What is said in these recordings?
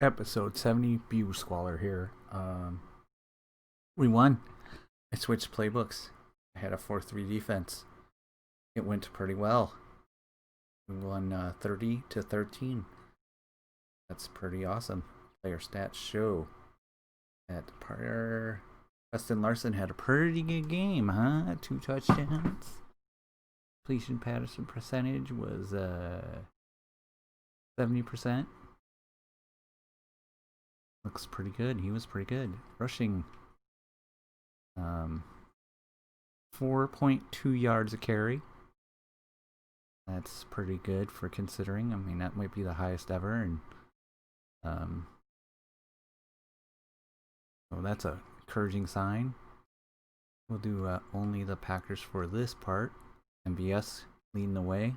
Episode 70, Bew Squalor here. We won. I switched playbooks. I had a 4-3 defense. It went pretty well. We won 30 to 13. That's pretty awesome. Player stats show that Preston Larson had a pretty good game, huh? 2 touchdowns. Completion Patterson percentage was 70%. Looks pretty good. He was pretty good. Rushing 4.2 yards a carry. That's pretty good for considering. I mean, that might be the highest ever, and so that's a encouraging sign. We'll do only the Packers for this part. MBS leading the way.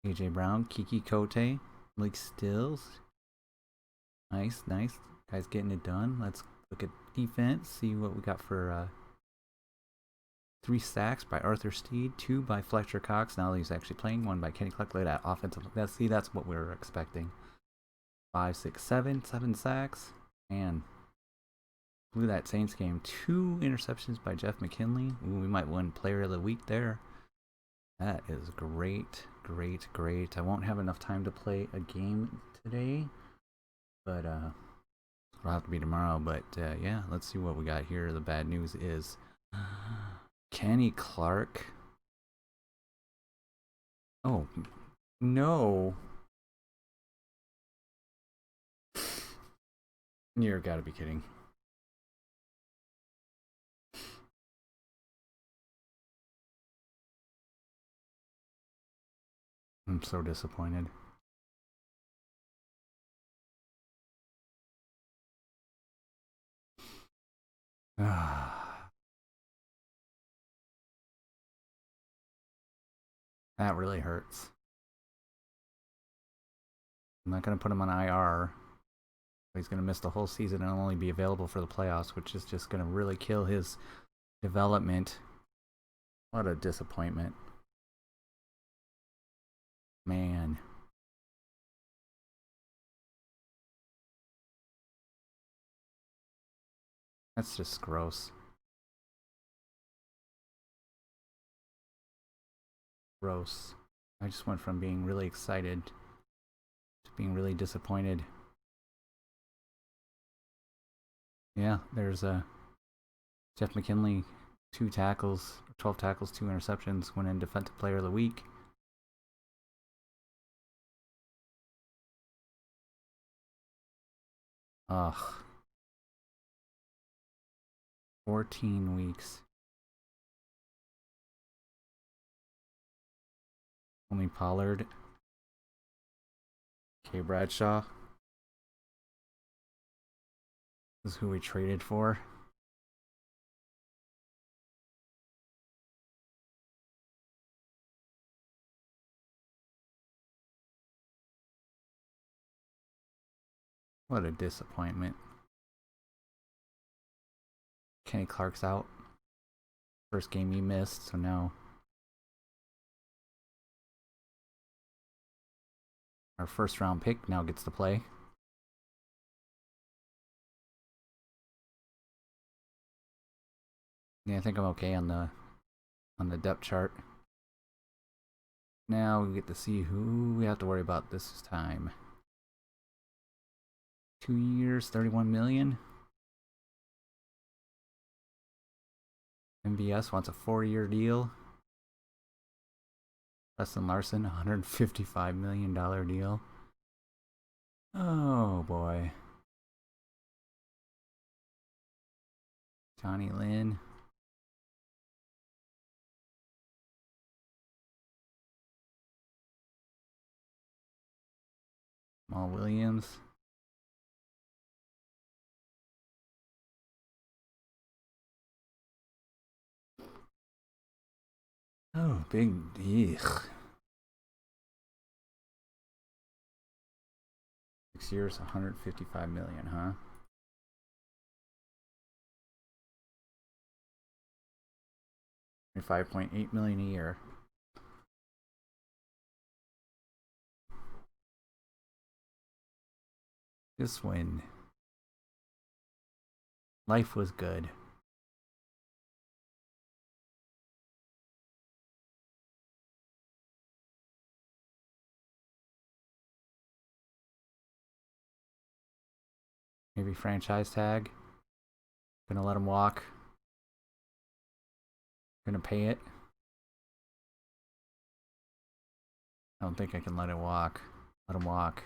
AJ Brown, Kiki Kote, Blake Stills. Nice. Guys getting it done. Let's look at defense, see what we got for 3 sacks by Arthur Steed, 2 by Fletcher Cox. Now he's actually playing, 1 by Kenny Clark. Look at that offensive. That's what we were expecting. 5, 6, 7 sacks. Man, blew that Saints game. 2 interceptions by Jeff McKinley. Ooh, we might win Player of the Week there. That is great. I won't have enough time to play a game today, but it'll have to be tomorrow. But yeah, let's see what we got here. The bad news is Kenny Clark. Oh no, you're gotta be kidding. I'm so disappointed. That really hurts. I'm not going to put him on IR. He's going to miss the whole season and only be available for the playoffs, which is just going to really kill his development. What a disappointment. Man. That's just gross. Gross. I just went from being really excited to being really disappointed. Yeah, there's Jeff McKinley, 2 tackles, 12 tackles, 2 interceptions, went in Defensive Player of the Week. Ugh. 14 weeks. Only Pollard. K. Bradshaw. This is who we traded for. What a disappointment. Kenny Clark's out. First game he missed, so now our first round pick now gets to play. Yeah, I think I'm okay on the depth chart. Now we get to see who we have to worry about this time. 2 years, 31 million. MBS wants a 4-year deal. Preston Larson, $155 million deal. Oh boy. Johnny Lynn. Mal Williams. Oh, big. Ugh. 6 years, 155 million, huh? 5.8 million a year. Just when life was good. Maybe franchise tag. Gonna let him walk. Gonna pay it. I don't think I can let it walk. Let him walk.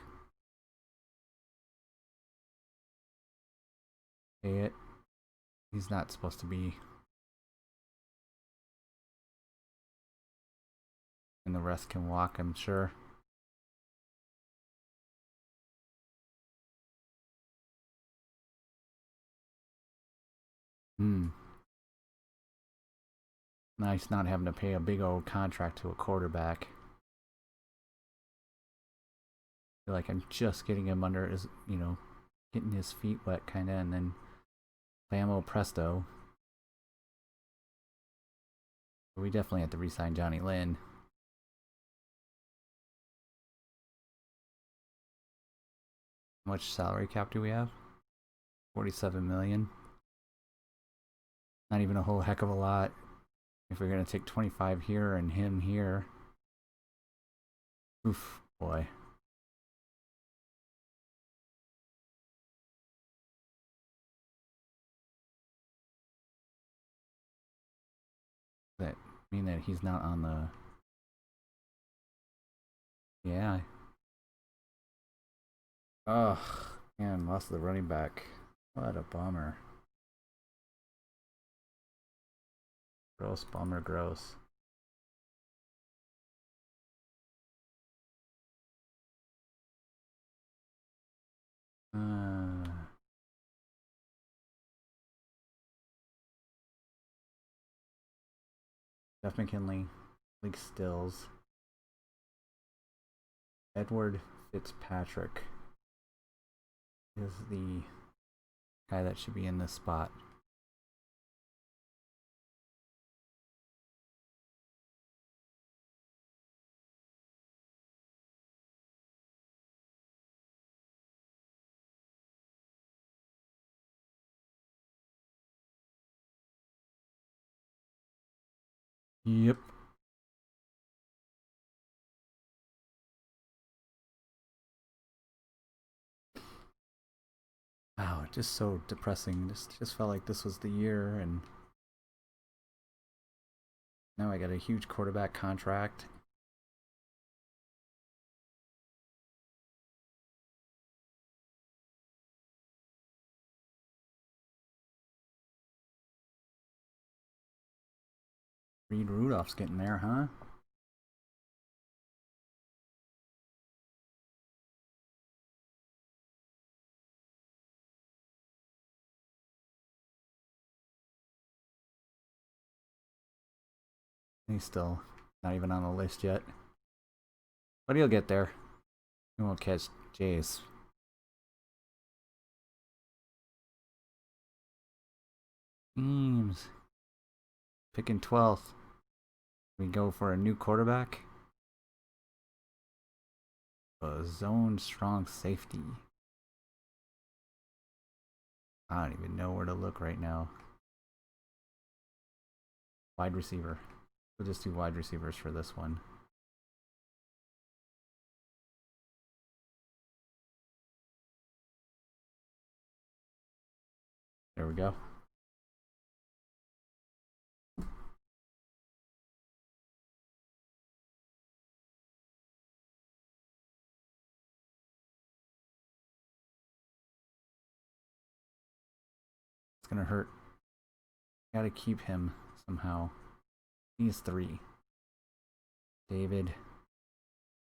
Pay it. He's not supposed to be. And the rest can walk, I'm sure. Nice not having to pay a big old contract to a quarterback. I feel like I'm just getting him under his, getting his feet wet kinda, and then blammo presto. We definitely have to re-sign Johnny Lynn. How much salary cap do we have? 47 million. Not even a whole heck of a lot. If we're gonna take 25 here and him here. Oof, boy. Does that mean that he's not on the... Yeah. Ugh, man, lost the running back. What a bummer. Gross, bummer, gross. Jeff McKinley, League Stills, Edward Fitzpatrick is the guy that should be in this spot. Yep. Wow, just so depressing. Just felt like this was the year, and now I got a huge quarterback contract. Reed Rudolph's getting there, huh? He's still not even on the list yet. But he'll get there. He won't catch Jace. Teams. Picking 12th. We go for a new quarterback. A zone strong safety. I don't even know where to look right now. Wide receiver. We'll just do wide receivers for this one. There we go. It's gonna hurt. Gotta keep him somehow. He's 3. David.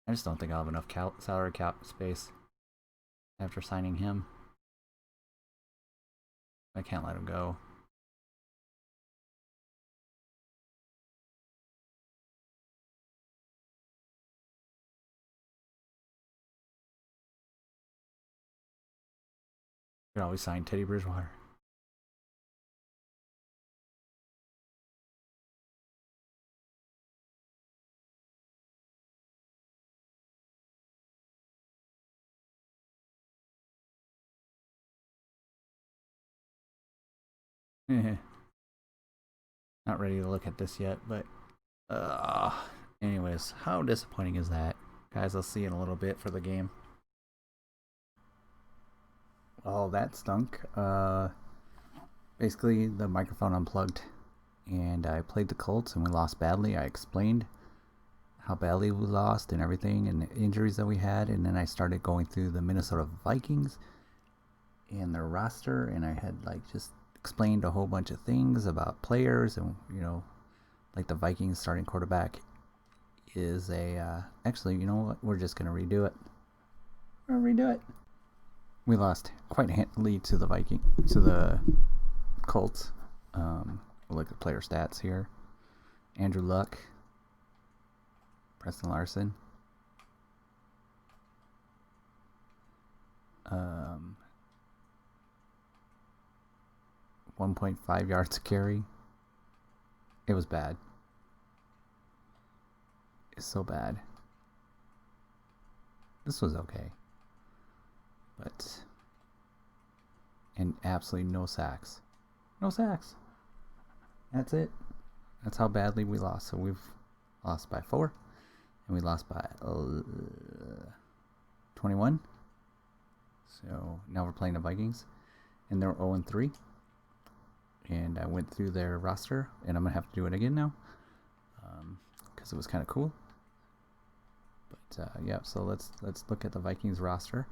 I just don't think I'll have enough salary cap space after signing him. I can't let him go. You can always sign Teddy Bridgewater. Not ready to look at this yet, but anyways, how disappointing is that? Guys, I'll see you in a little bit for the game. Oh, that stunk. Basically, the microphone unplugged, and I played the Colts, and we lost badly. I explained how badly we lost and everything, and the injuries that we had, and then I started going through the Minnesota Vikings and their roster, and I had like just explained a whole bunch of things about players, and like the Vikings starting quarterback is a actually, you know what? We're just gonna redo it. We're gonna redo it. We lost quite handily to the Colts. We'll look at player stats here. Andrew Luck, Preston Larson, 1.5 yards a carry. It was bad. It's so bad. This was okay. But and absolutely no sacks. No sacks. That's it. That's how badly we lost. So we've lost by 4, and we lost by 21. So now we're playing the Vikings, and they're 0-3. And I went through their roster, and I'm gonna have to do it again now, because it was kind of cool. But yeah, so let's look at the Vikings roster.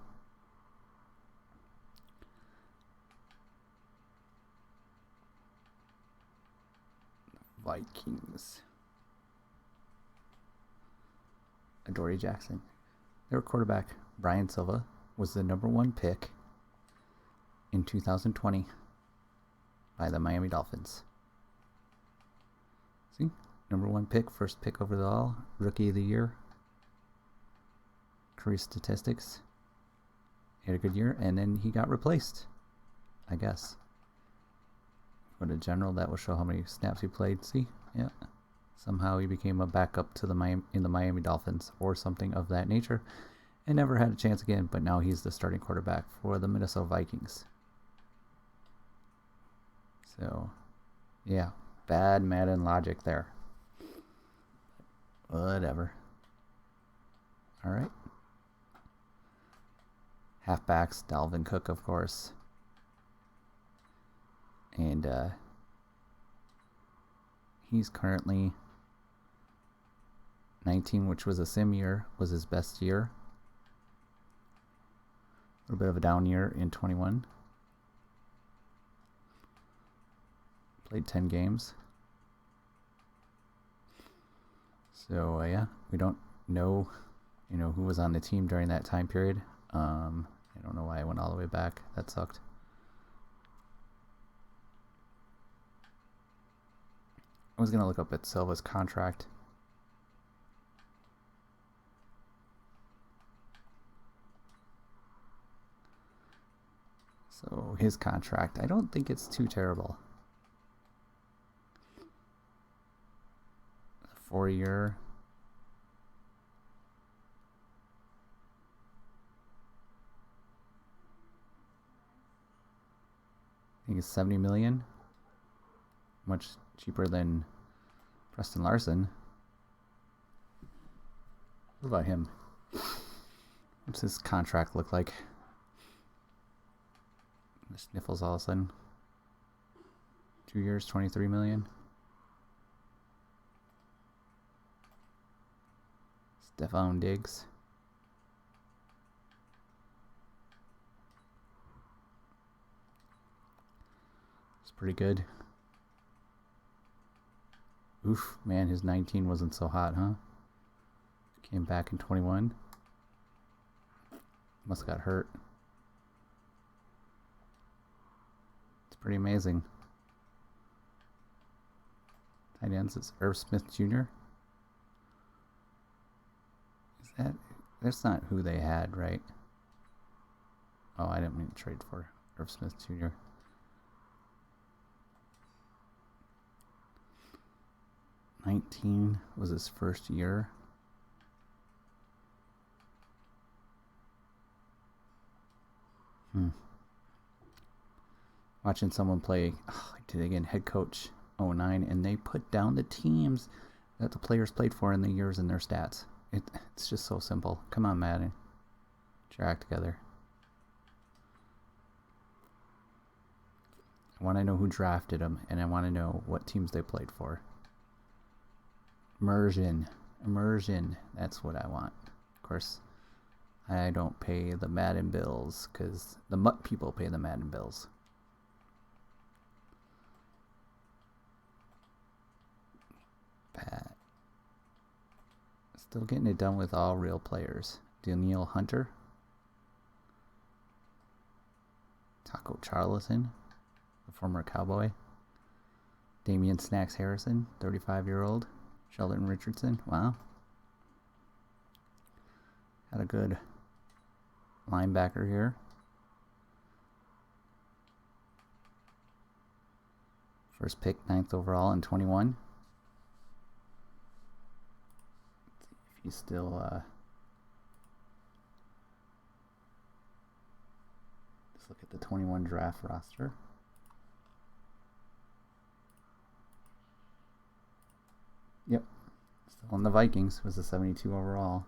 Vikings. Adoree Jackson. Their quarterback, Brian Silva, was the #1 pick in 2020 by the Miami Dolphins. See? #1 pick, first pick overall, rookie of the year. Career statistics. He had a good year, and then he got replaced, I guess. Go to general, that will show how many snaps he played. See? Yeah. Somehow he became a backup to the Miami Dolphins or something of that nature, and never had a chance again, but now he's the starting quarterback for the Minnesota Vikings. So, yeah, bad Madden logic there. Whatever. All right. Halfbacks, Dalvin Cook, of course. And he's currently 19, which was a sim year, was his best year. A little bit of a down year in 21. Played 10 games. So yeah, we don't know, who was on the team during that time period. I don't know why I went all the way back. That sucked. I was gonna look up at Silva's contract. So his contract, I don't think it's too terrible. 4-year. I think it's $70 million. Much cheaper than Preston Larson. What about him? What's his contract look like? The sniffles all of a sudden. 2 years, $23 million. Stephon Diggs. It's pretty good. Oof, man, his 19 wasn't so hot, huh? Came back in 21. Must have got hurt. It's pretty amazing. Tight ends, it's Irv Smith Jr. That's not who they had, right? Oh, I didn't mean to trade for Irv Smith Jr. 19 was his first year. Watching someone play, again, head coach 09, and they put down the teams that the players played for in the years and their stats. It's just so simple. Come on, Madden. Get your act together. I want to know who drafted them, and I want to know what teams they played for. Immersion. That's what I want. Of course, I don't pay the Madden bills because the Mutt people pay the Madden bills. Pat. Still getting it done with all real players. Danielle Hunter. Taco Charlton, the former Cowboy. Damian Snacks Harrison, 35-year-old. Sheldon Richardson. Wow. Got a good linebacker here. First pick, 9th overall in 21. If he's still let's look at the 21 draft roster. Yep. Still on the Vikings. Was a 72 overall.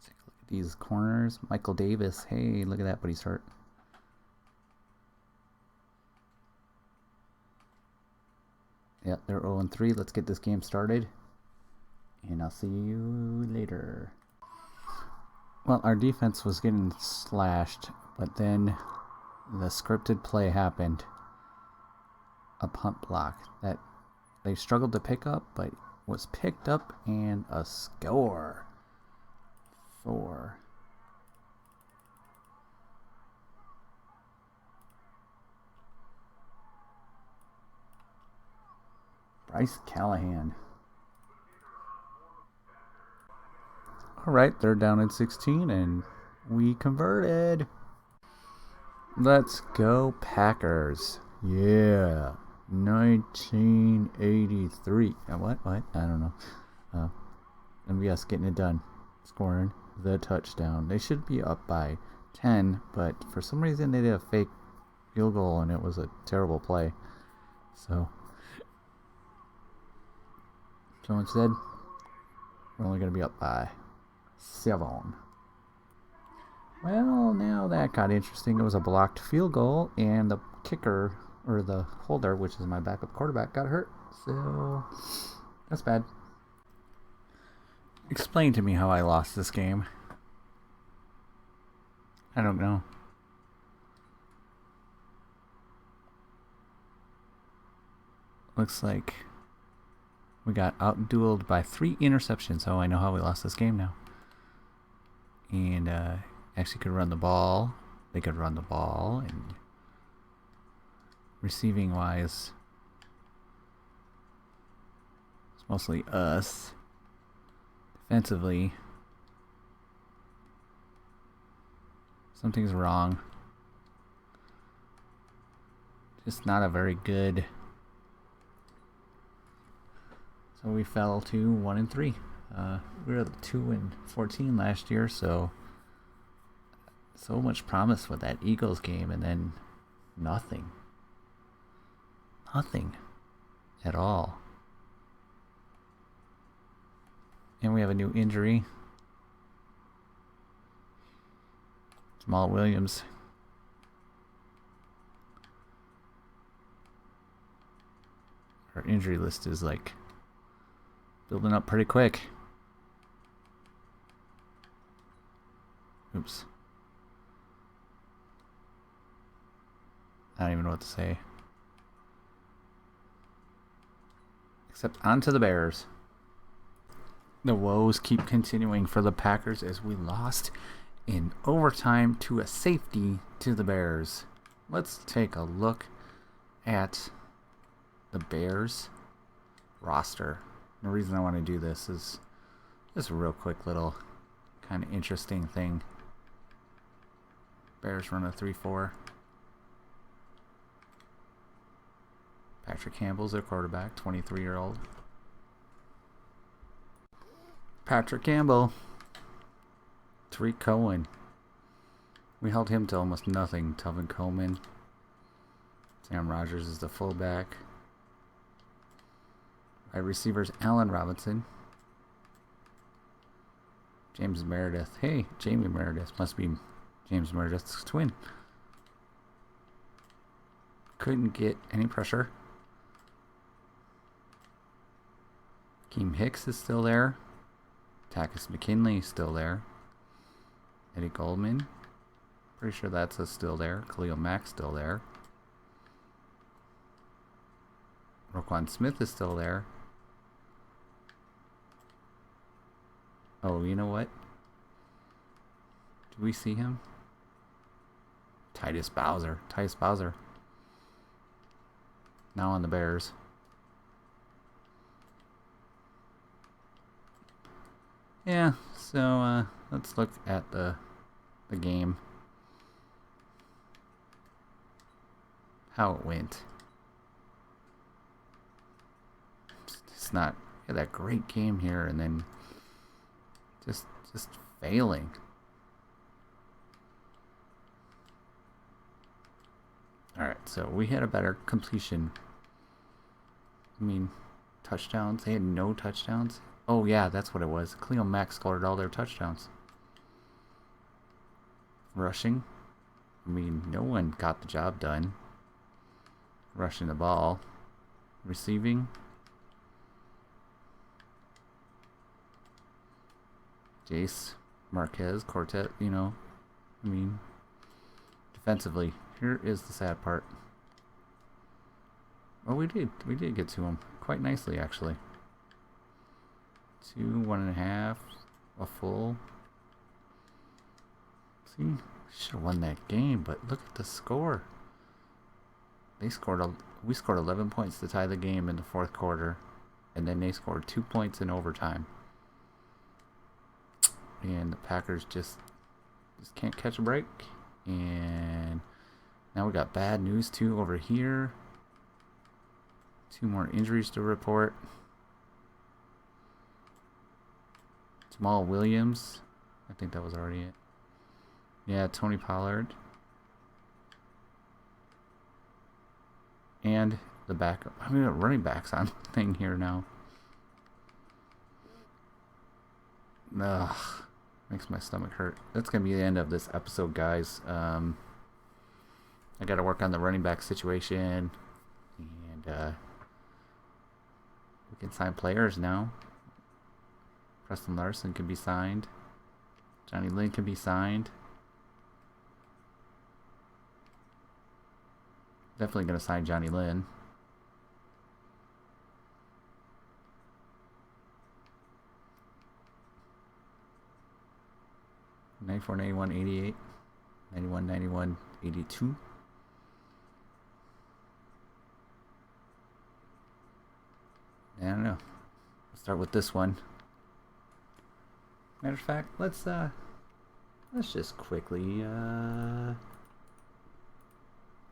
Take a look at these corners. Michael Davis. Hey, look at that, but he's hurt. Yep, they're 0-3. Let's get this game started. And I'll see you later. Well, our defense was getting slashed, but then the scripted play happened. A punt block that they struggled to pick up, but was picked up, and a score. 4. Bryce Callahan. Alright, they're down at 16, and we converted. Let's go Packers. Yeah. 1983. What? I don't know. MVS getting it done. Scoring the touchdown. They should be up by 10, but for some reason they did a fake field goal, and it was a terrible play. So instead, we're only going to be up by 7. Well, now that got interesting. It was a blocked field goal, and the kicker, or the holder, which is my backup quarterback, got hurt. So that's bad. Explain to me how I lost this game. I don't know. Looks like we got outdueled by 3 interceptions. Oh, I know how we lost this game now. And actually could run the ball. They could run the ball. And receiving wise, it's mostly us. Defensively, something's wrong. Just not a very good. So we fell to 1-3. We were 2-14 last year, so much promise with that Eagles game, and then nothing at all. And we have a new injury. Jamal Williams. Our injury list is like building up pretty quick. Oops. I don't even know what to say. Except on to the Bears. The woes keep continuing for the Packers as we lost in overtime to a safety to the Bears. Let's take a look at the Bears roster. The reason I want to do this is just a real quick little kind of interesting thing. Bears run a 3-4. Patrick Campbell's their quarterback, 23-year-old. Patrick Campbell. Tariq Cohen. We held him to almost nothing. Tevin Coleman. Sam Rogers is the fullback. Wide receivers, Allen Robinson. James Meredith. Hey, Jamie Meredith. Must be James Meredith's twin. Couldn't get any pressure. Keem Hicks is still there. Takis McKinley is still there. Eddie Goldman. Pretty sure that's still there. Khalil Mack still there. Roquan Smith is still there. Oh, you know what? Do we see him? Titus Bowser. Titus Bowser. Now on the Bears. Yeah, so let's look at the game. How it went. It's not that great game here, and then just failing. Alright, so we had a better completion. I mean, touchdowns. They had no touchdowns. Oh yeah, that's what it was. Khalil Mack scored all their touchdowns. Rushing. I mean, no one got the job done. Rushing the ball. Receiving. Jace, Marquez, Quartet, you know. I mean, defensively, here is the sad part. Oh, we did get to him quite nicely, actually. 2, 1.5, a full. See, should have won that game, but look at the score. We scored 11 points to tie the game in the fourth quarter, and then they scored 2 points in overtime. And the Packers just can't catch a break. And now we got bad news too over here. 2 more injuries to report. Jamal Williams. I think that was already it. Yeah, Tony Pollard. And the backup. I mean, running backs on thing here now. Ugh. Makes my stomach hurt. That's going to be the end of this episode, guys. I got to work on the running back situation. And we can sign players now. Preston Larson can be signed. Johnny Lynn can be signed. Definitely going to sign Johnny Lynn. '94, '91, '88, '91, '91, '82. I don't know. Let's start with this one. Matter of fact, let's just quickly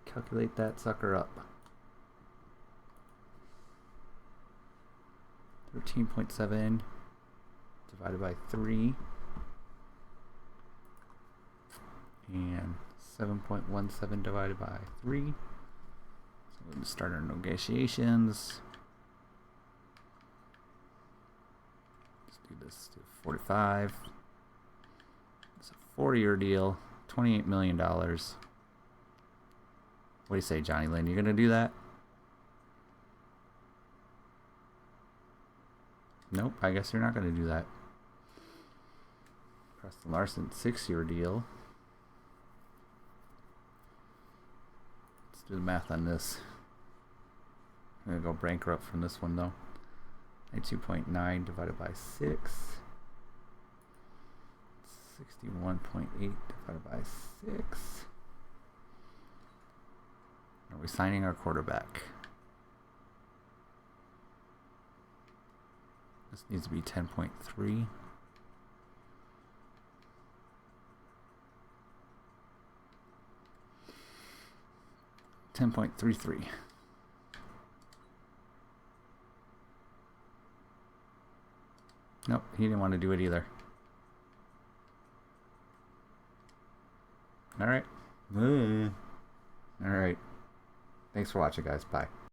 calculate that sucker up. 13.7 divided by 3 and 7.17 divided by 3. So we're going to start our negotiations. Let's do this to 45. It's a 4-year deal, $28 million. What do you say, Johnny Lynn? You going to do that? Nope, I guess you're not going to do that. Preston Larson, 6-year deal. Let's do the math on this. I'm going to go bankrupt from this one, though. 92.9 divided by 6. 61.8 divided by 6. Are we signing our quarterback? This needs to be 10.3. 10.33. Nope, he didn't want to do it either. All right. All right. Thanks for watching, guys. Bye.